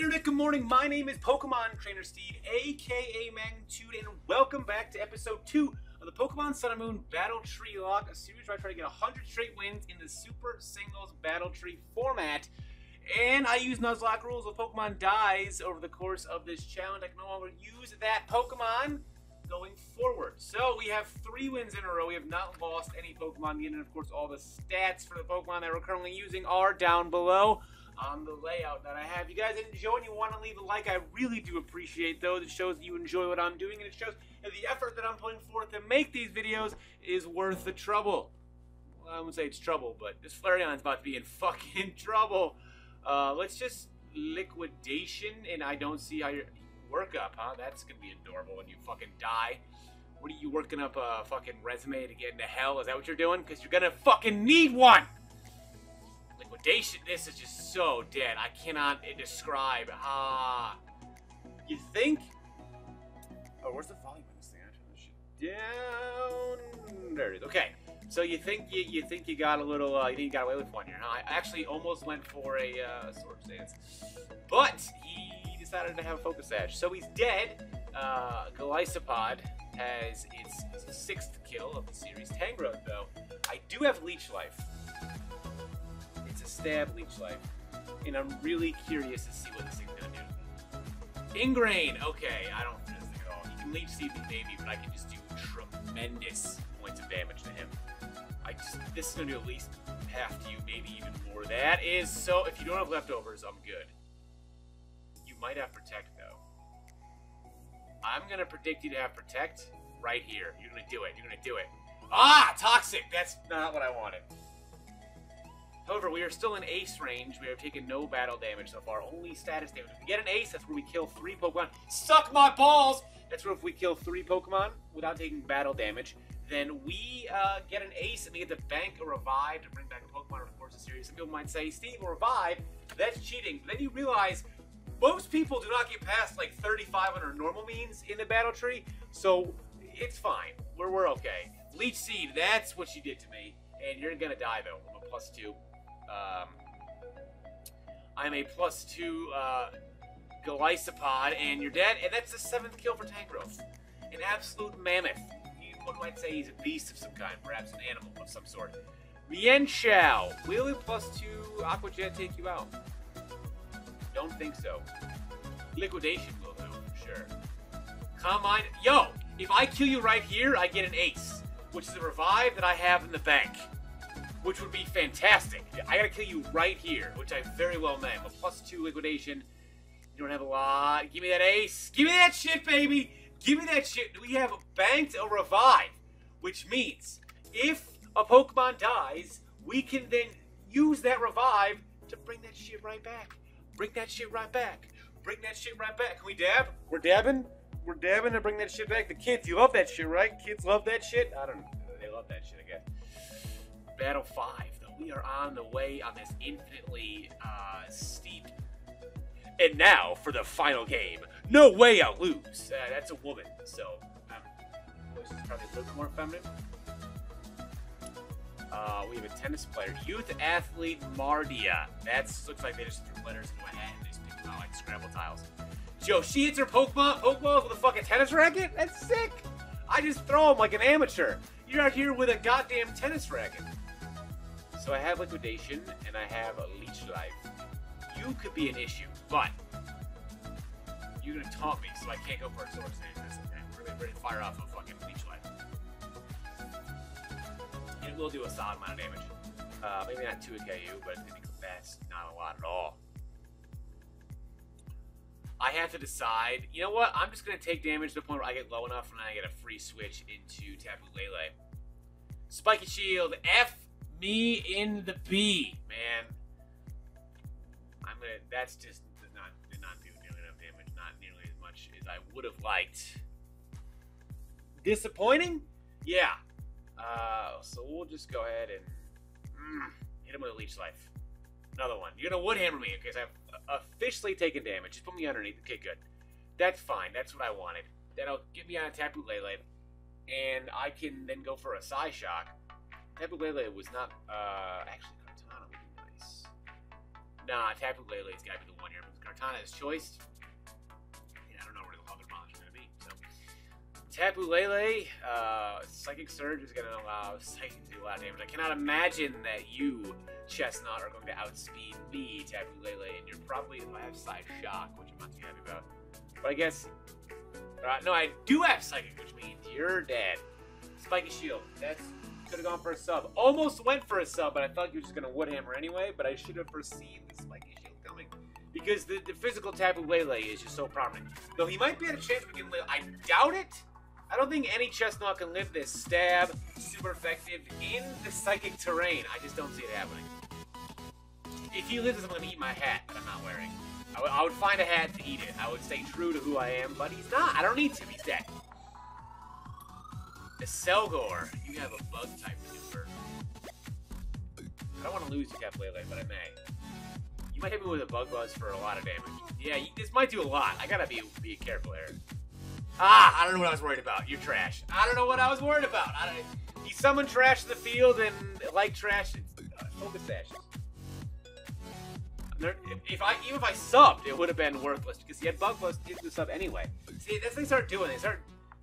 Internet, good morning. My name is Pokemon Trainer Steed, aka Magnitude, and welcome back to episode 2 of the Pokemon Sun and Moon Battle TreeLocke, a series where I try to get 100 straight wins in the Super Singles Battle Tree format. And I use Nuzlocke rules. If Pokemon dies over the course of this challenge, I can no longer use that Pokemon going forward. So we have 3 wins in a row. We have not lost any Pokemon yet, and of course all the stats for the Pokemon that we're currently using are down below on the layout that I have. If you guys enjoy and you want to leave a like, I really do appreciate those. It shows that you enjoy what I'm doing, and it shows that the effort that I'm putting forth to make these videos is worth the trouble. Well, I wouldn't say it's trouble, but this Flareon's about to be in fucking trouble. Let's just liquidation, and I don't see how you work up, huh? That's gonna be adorable when you fucking die. What are you working up a fucking resume to get into hell? Is that what you're doing? Because you're gonna fucking need one! Liquidation, this is just so dead. I cannot describe. You think? Oh, where's the volume in this thing? I turn this shit down. There it is. Okay, so you think you got a little, you think you got away with one here, huh? I actually almost went for a sword stance, but he decided to have a focus sash, so he's dead. Golisopod has its 6th kill of the series. Tangrowth, though, I do have Leech Life. It's a stab Leech Life, and I'm really curious to see what this thing's gonna do. Ingrain, okay, I don't feel this thing at all. He can Leech Seed me maybe, but I can just do tremendous points of damage to him. This is gonna do at least half to you, maybe even more. That is so. If you don't have leftovers, I'm good. You might have Protect though. I'm gonna predict you to have Protect right here. You're gonna do it. You're gonna do it. Ah, Toxic. That's not what I wanted. However, we are still in ace range. We have taken no battle damage so far, only status damage. If we get an ace, that's where we kill 3 Pokemon. Suck my balls! That's where if we kill 3 Pokemon without taking battle damage, then we get an ace and we get to bank a revive to bring back a Pokemon over the course of the series. Some people might say, Steve, a revive, that's cheating. But then you realize most people do not get past like 3,500 normal means in the battle tree, so it's fine. We're okay. Leech Seed, that's what you did to me. And you're gonna die though. I'm a +2. I'm a +2 Golisopod, and you're dead. And that's the 7th kill for Tangrowth. An absolute mammoth. One might say he's a beast of some kind, perhaps an animal of some sort. Mienshao, will a +2 Aqua Jet take you out? Don't think so. Liquidation will though, for sure. Calm Mind, yo, if I kill you right here, I get an ace, which is a revive that I have in the bank, which would be fantastic. I gotta kill you right here, which I very well may. I'm a +2 liquidation. You don't have a lot. Give me that ace. Give me that shit, baby. Give me that shit. We have banked a revive, which means if a Pokemon dies, we can then use that revive to bring that shit right back. Bring that shit right back. Bring that shit right back. Can we dab? We're dabbing? We're dabbing to bring that shit back. The kids, you love that shit, right? Kids love that shit? I don't know. They love that shit, I guess. Battle 5, though. We are on the way on this infinitely steep. And now for the final game. No way I'll lose. That's a woman, so voice is probably a little bit more feminine. We have a tennis player, youth athlete Mardia. That looks like they just threw letters into a hat and they just picked them out like Scrabble tiles. Yo, she hits her Pokeballs with a fucking tennis racket? That's sick. I just throw them like an amateur. You're out here with a goddamn tennis racket. So I have Liquidation and I have a Leech Life. You could be an issue, but you're gonna taunt me, so I can't go for a sword stance. That's okay. We're gonna ready to fire off a fucking Leech Life. It will do a solid amount of damage. Maybe not 2 KU, but I think that's not a lot at all. I have to decide. You know what? I'm just gonna take damage to the point where I get low enough, and then I get a free switch into Tapu Lele. Spiky Shield, F me in the B, man. That's just did not do nearly enough damage. Not nearly as much as I would have liked. Disappointing? Yeah. So we'll just go ahead and hit him with a Leech Life. Another one. You're gonna Wood Hammer me because I've officially taken damage. Just put me underneath. Okay, good. That's fine. That's what I wanted. That'll get me on a Tapu Lele, and I can then go for a Psyshock. Tapu Lele was not actually Kartana would be nice. Nah, Tapu Lele's gotta be the one here, because Kartana is choiced. And I don't know where the other monster's gonna be, so. Tapu Lele, Psychic Surge is gonna allow Psychic to do a lot of damage. I cannot imagine that you, Chestnut, are going to outspeed me, Tapu Lele, and you're probably, I have Side Shock, which I'm not too happy about. But I guess, no, I do have Psychic, which means you're dead. Spiky Shield, that's, could have gone for a sub. Almost went for a sub, but I thought you were just going to Woodhammer anyway, but I should have foreseen the Spiky Shield coming. Because the physical Tapu Lele is just so prominent. Though he might be at a chance we can live, I doubt it. I don't think any Chestnut can live this stab, super effective, in the Psychic terrain. I just don't see it happening. If he lives, I'm going to eat my hat that I'm not wearing. I would find a hat to eat it. I would stay true to who I am, but he's not. I don't need to. He's dead. The Selgor, you have a bug type maneuver. I don't want to lose you, Tapu Lele, but I may. You might hit me with a bug buzz for a lot of damage. Yeah, this might do a lot. I gotta be careful here. Ah, I don't know what I was worried about. You're trash. I don't know what I was worried about. He summoned trash to the field, and like trash, it's focus ashes. Even if I subbed, it would have been worthless because he had bug buzz to the sub anyway. See, that's what they start doing.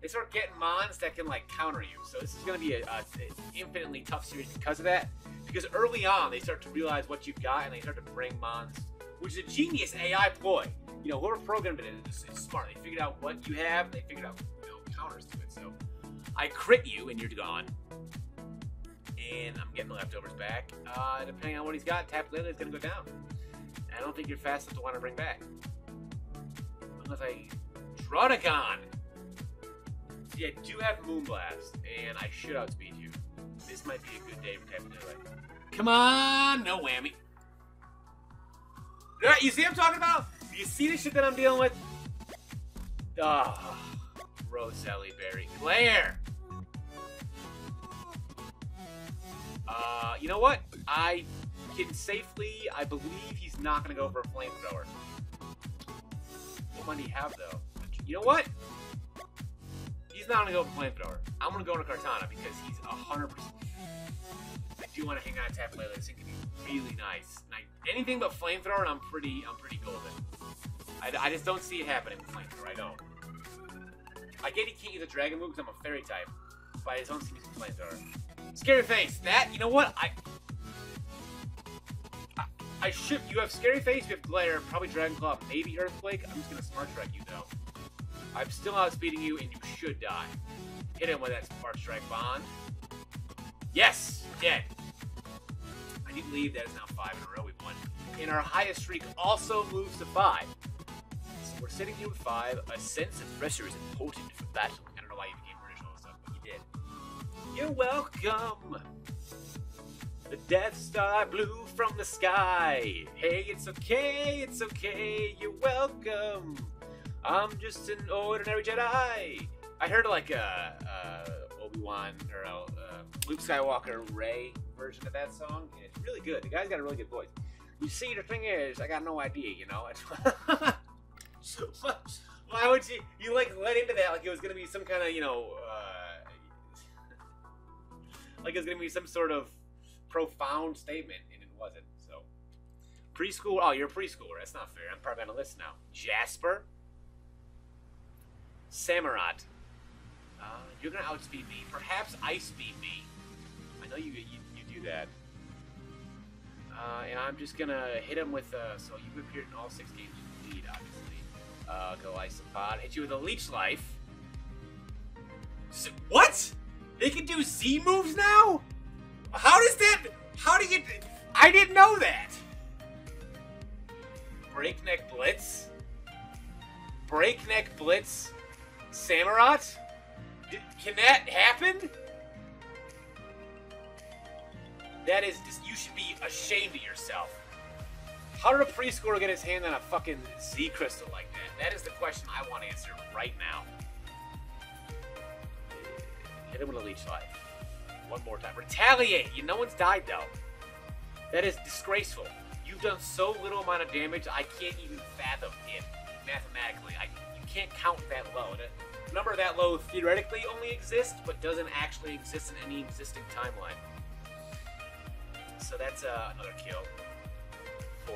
They start getting mons that can like counter you. So this is going to be an infinitely tough series because of that. Because early on, they start to realize what you've got, and they start to bring mons, which is a genius AI ploy. You know, whoever programmed it is smart. They figured out what you have, and they figured out, you know, counters to it. So I crit you, and you're gone. And I'm getting the leftovers back. Depending on what he's got, Tapu Lele is going to go down. I don't think you're fast enough to want to bring back. Unless I... Drotagon! See, I do have Moonblast, and I should outspeed you. This might be a good day for Tapu Lele. Come on! No whammy. Alright, you see what I'm talking about? You see the shit that I'm dealing with? Oh, Roselli Berry. Glare! You know what? I can safely, I believe he's not going to go for a flamethrower. What might he have, though? You know what? He's not going to go for flamethrower. I'm going to go to Kartana because he's 100%. I do want to hang on to Tapu Lele. This thing can be really nice. And anything but flamethrower, and I'm pretty golden. I just don't see it happening with flamethrower. I don't. I get he can't use a dragon move because I'm a fairy type, but I just don't see him using flamethrower. Scary Face. That, you know what? I should. You have Scary Face, you have Glare, probably Dragon Claw, maybe Earthquake. I'm just gonna Smart Strike you though. I'm still outspeeding you, and you should die. Hit him with that Smart Strike Bond. Yes, dead. I need to leave. That is now 5 in a row. We've won. And our highest streak also moves to 5. So we're sitting here with 5. A sense of pressure is important for battle. I don't know why you became British all of a sudden, but you did. You're welcome. The Death Star blew from the sky. Hey, it's okay, you're welcome. I'm just an ordinary Jedi. I heard like Obi-Wan or Luke Skywalker Rey version of that song, and it's really good. The guy's got a really good voice. You see, the thing is, I got no idea, you know? Why would you like let into that like it was gonna be some kind of, you know, like it was gonna be some sort of profound statement, and it wasn't. So preschool. Oh, you're a preschooler. That's not fair. I'm probably on a list now. Jasper, Samurott. You're gonna outspeed me. Perhaps ice speed me. I know you do that. And I'm just gonna hit him with. So you've appeared in all 6 games you lead, obviously. Golisopod. Hit you with a Leech Life. What? They can do Z moves now? How does that... How do you... I didn't know that. Breakneck Blitz? Breakneck Blitz? Samurott? Can that happen? That is... You should be ashamed of yourself. How did a preschooler get his hand on a fucking Z crystal like that? That is the question I want answered right now. Hit him with a Leech Life. One more time. Retaliate! No one's died, though. That is disgraceful. You've done so little amount of damage, I can't even fathom it mathematically. You can't count that low. The number that low theoretically only exists, but doesn't actually exist in any existing timeline. So that's another kill.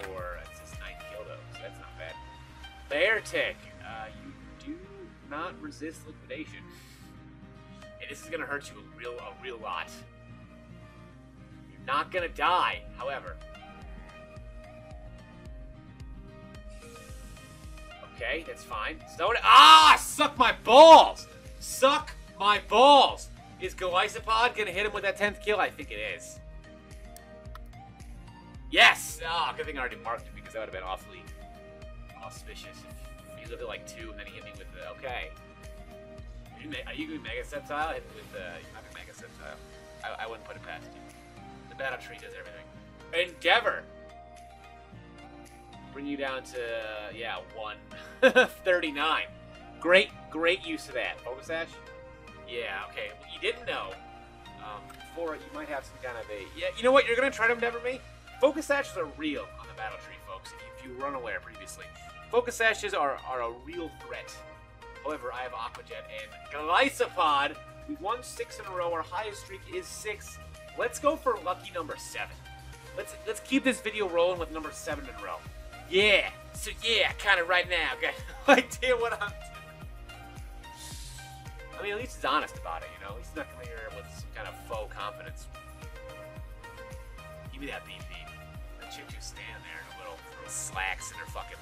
for, that's his 9th kill though, so that's not bad. Bear Tick, you do not resist liquidation. And this is gonna hurt you a real lot. You're not gonna die, however. Okay, that's fine. Stone. Ah! Suck my balls! Suck my balls! Is Golisopod gonna hit him with that 10th kill? I think it is. Yes! Ah, good thing I already marked it because that would have been awfully auspicious if he lived at like 2 and then he hit me with the. Okay. Are you going Mega Sceptile? Hit me with the. You're not gonna Mega Sceptile. I wouldn't put it past you. The Battle Tree does everything. Endeavor! Bring you down to, yeah, 139. Great use of that. Focus Sash? Yeah, okay. Well, you didn't know. Before, you might have some kind of a... Yeah, you know what? You're going to try to endeavor me? Focus Sashes are real on the Battle Tree, folks, if you were unaware previously. Focus Sashes are a real threat. However, I have Aqua Jet and Golisopod. We've won 6 in a row. Our highest streak is 6. Let's go for lucky number 7. Let's keep this video rolling with number 7 in a row. Yeah, so yeah, kind of right now. Got no idea what I'm doing. I mean, at least he's honest about it, you know? He's not coming here with some kind of faux confidence. Give me that BP. The chick who's standing there in a little slacks and her fucking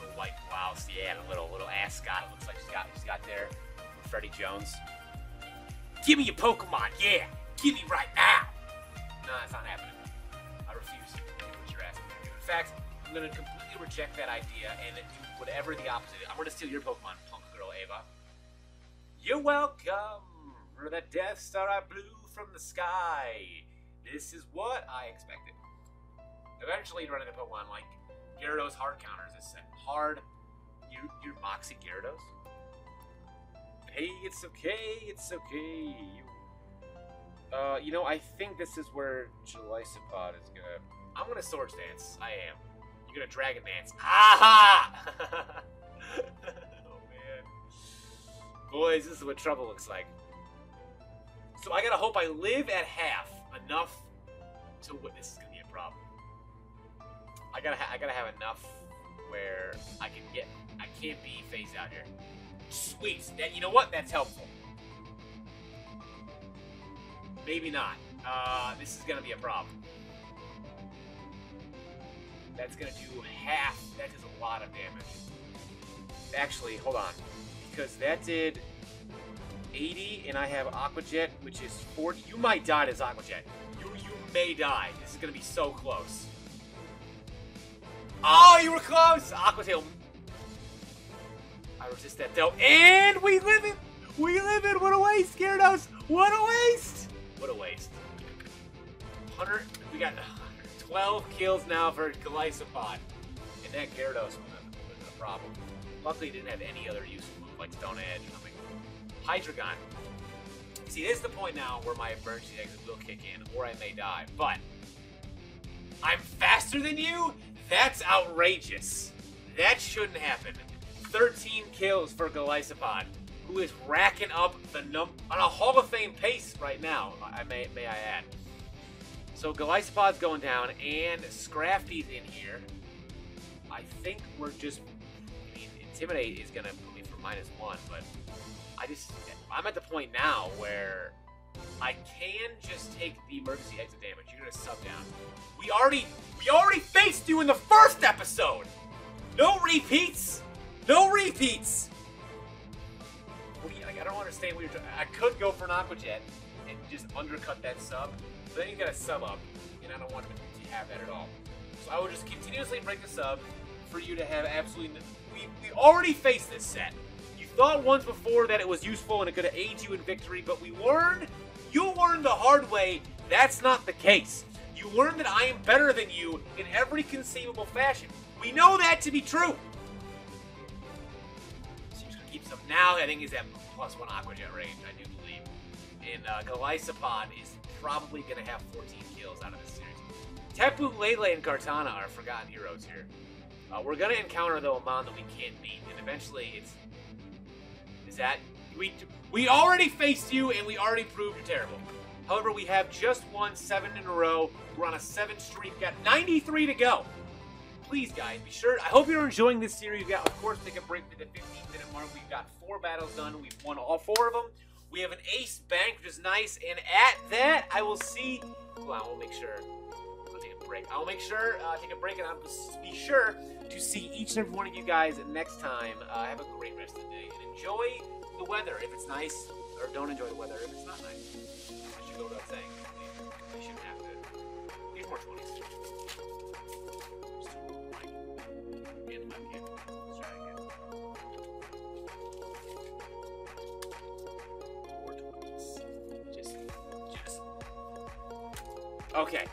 little white blouse. Yeah, and a little ascot. It looks like she's got there. Freddie Jones. Give me your Pokemon, yeah! Give me right now! No, that's not happening. I refuse to do what you're asking me to do. In fact, I'm going to completely reject that idea and do whatever the opposite is. I'm going to steal your Pokemon, punk girl Ava. You're welcome for the Death Star I blew from the sky. This is what I expected. Eventually, you'd run into Pokemon like Gyarados hard counters. This hard. You're Moxie Gyarados? Hey, it's okay. It's okay. You know, I think this is where Golisopod is going to... I'm going to Swords Dance. I am. You're gonna Dragon Dance. Ha! Oh man. Boys, this is what trouble looks like. So I gotta hope I live at half enough to what this is gonna be a problem. I gotta have enough where I can't be phased out here. Sweet. That, you know what? That's helpful. Maybe not. This is gonna be a problem. That's going to do half. That is a lot of damage. Actually, hold on. Because that did 80, and I have Aqua Jet, which is 40. You might die to this Aqua Jet. You may die. This is going to be so close. Oh, you were close! Aqua Tail. I resist that, though. And we live it! We live it! What a waste, Gyarados! What a waste! What a waste. 100. We got... 12 kills now for Golisopod. And that Gyarados was a problem. Luckily, it didn't have any other useful move like Stone Edge or something. Hydreigon. See, this is the point now where my emergency exit will kick in, or I may die. But I'm faster than you? That's outrageous. That shouldn't happen. 13 kills for Golisopod, who is racking up the on a Hall of Fame pace right now, may I add. So Golisopod's going down, and Scrafty's in here. I think we're just... I mean, Intimidate is going to put me for -1, but I'm at the point now where I can just take the emergency exit damage. You're going to sub down. We already faced you in the first episode! No repeats! No repeats! I don't understand what you're trying... I could go for an Aqua Jet and just undercut that sub. But then you got a sub up, and I don't want to have that at all. So I will just continuously break the sub for you to have absolutely... We already faced this set. You thought once before that it was useful and it could have aided you in victory, but you learned the hard way that's not the case. You learned that I am better than you in every conceivable fashion. We know that to be true. So you're going to keep some now. I think he's at +1 Aqua Jet range, I do believe. And Golisopod is probably going to have 14 kills out of this series. Tapu, Lele, and Kartana are forgotten heroes here. We're going to encounter, though, a mon that we can't beat, and eventually it's... Is that... We already faced you, and we already proved you're terrible. However, we have just won 7 in a row. We're on a 7 streak. Got 93 to go. please, guys, be sure. I hope you're enjoying this series. We got, of course, take a break for the 15-minute mark. We've got 4 battles done. We've won all 4 of them. We have an ace bank, which is nice. And at that, I will see. Hold on, we'll make sure. I'll take a break. I'll make sure take a break, and I'll be sure to see each and every one of you guys next time. Have a great rest of the day and enjoy the weather if it's nice, or don't enjoy the weather if it's not nice. I should go without saying. I shouldn't have to. Here's more 20s. Okay,